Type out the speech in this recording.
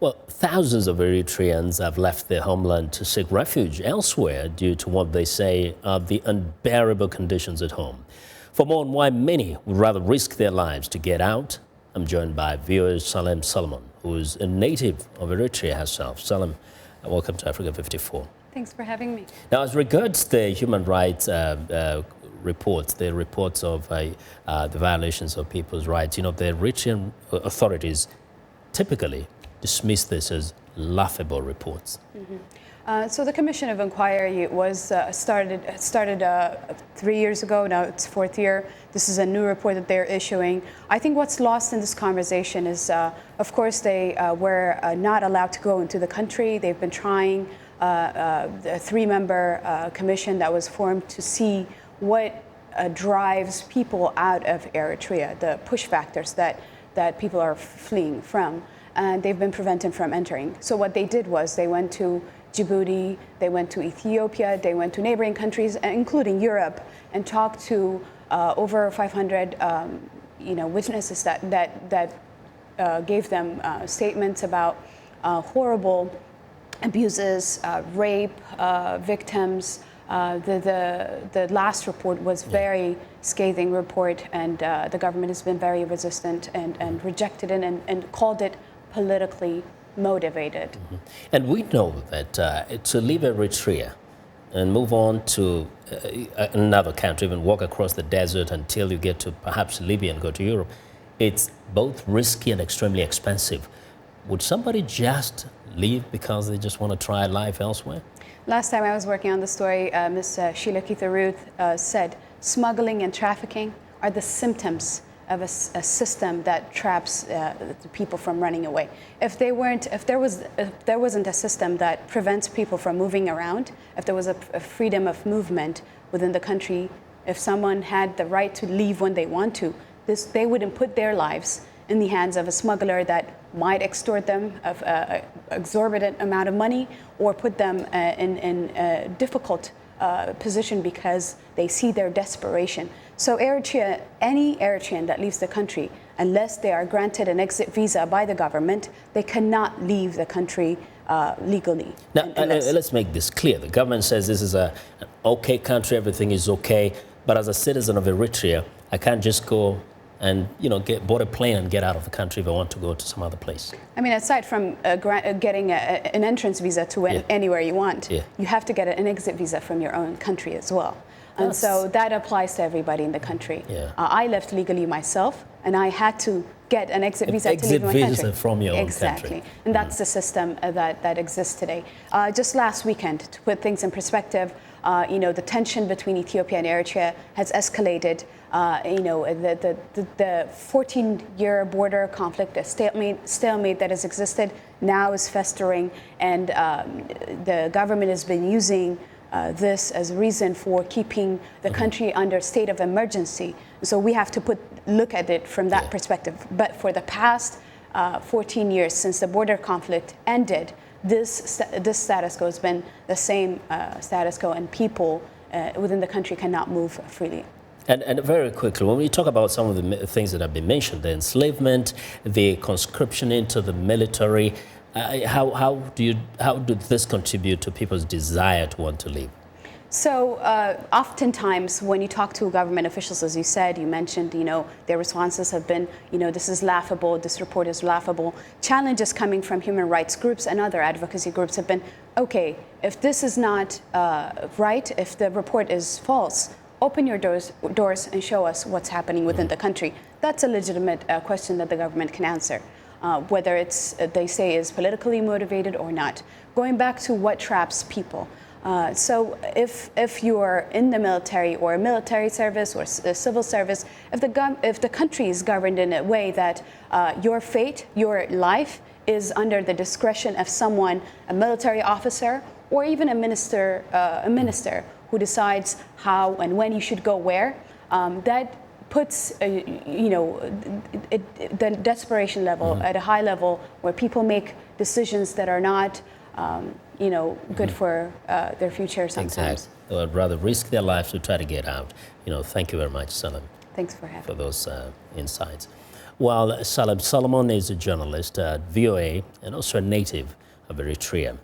Well, thousands of Eritreans have left their homeland to seek refuge elsewhere due to what they say are the unbearable conditions at home. For more on why many would rather risk their lives to get out, I'm joined by viewer Salem Solomon, who is a native of Eritrea herself. Salem, welcome to Africa 54. Thanks for having me. Now, as regards the human rights reports, the reports of the violations of people's rights, the Eritrean authorities typically dismiss this as laughable reports. So the Commission of Inquiry was started 3 years ago. Now it's fourth year. This is a new report that they're issuing. I think what's lost in this conversation is, of course, they were not allowed to go into the country. They've been trying a three-member commission that was formed to see what drives people out of Eritrea, the push factors that people are fleeing from. And they've been prevented from entering. So what they did was they went to Djibouti, they went to Ethiopia, they went to neighboring countries, including Europe, and talked to over 500 witnesses that gave them statements about horrible abuses, rape, victims. The last report was very scathing report, and the government has been very resistant and rejected it and called it politically motivated. And we know that to leave Eritrea and move on to another country, even walk across the desert until you get to perhaps Libya and go to Europe, it's both risky and extremely expensive. Would somebody just leave because they just want to try life elsewhere? Last time I was working on the story, Ms. Sheila Keith-Ruth said smuggling and trafficking are the symptoms of a system that traps the people from running away. If there wasn't a system that prevents people from moving around, if there was a freedom of movement within the country, if someone had the right to leave when they want to, they wouldn't put their lives in the hands of a smuggler that might extort them of an exorbitant amount of money or put them in a difficult position because they see their desperation. So Eritrea, any Eritrean that leaves the country, unless they are granted an exit visa by the government, they cannot leave the country legally. Now, let's make this clear. The government says this is an okay country, everything is okay, but as a citizen of Eritrea, I can't just go and board a plane and get out of the country if I want to go to some other place. I mean, aside from getting an entrance visa to anywhere you want, you have to get an exit visa from your own country as well. And so that applies to everybody in the country. I left legally myself, and I had to get an exit visa to leave my country. Exit visa from your own country. Exactly, and that's the system that exists today. Just last weekend, to put things in perspective, the tension between Ethiopia and Eritrea has escalated. The 14-year border conflict, a stalemate that has existed, now is festering, and the government has been using this as a reason for keeping the country under state of emergency. So we have to look at it from that perspective. But for the past 14 years since the border conflict ended, this status quo has been the same status quo, and people within the country cannot move freely. And very quickly, when we talk about some of the things that have been mentioned, the enslavement, the conscription into the military, how did this contribute to people's desire to want to leave? So oftentimes when you talk to government officials, as you mentioned, their responses have been, this is laughable, this report is laughable. Challenges coming from human rights groups and other advocacy groups have been, okay, if this is not right, if the report is false, open your doors and show us what's happening within the country. That's a legitimate question that the government can answer, whether it's, they say, is politically motivated or not. Going back to what traps people. So if you're in the military or a military service or a civil service, if the country is governed in a way that your fate, your life is under the discretion of someone, a military officer, or even a minister who decides how and when you should go where, that puts the desperation level at a high level where people make decisions that are not good for their future sometimes. Exactly. They would rather risk their lives to try to get out. Thank you very much, Salem. Thanks for having me. For those insights. while Salem Solomon is a journalist at VOA and also a native of Eritrea.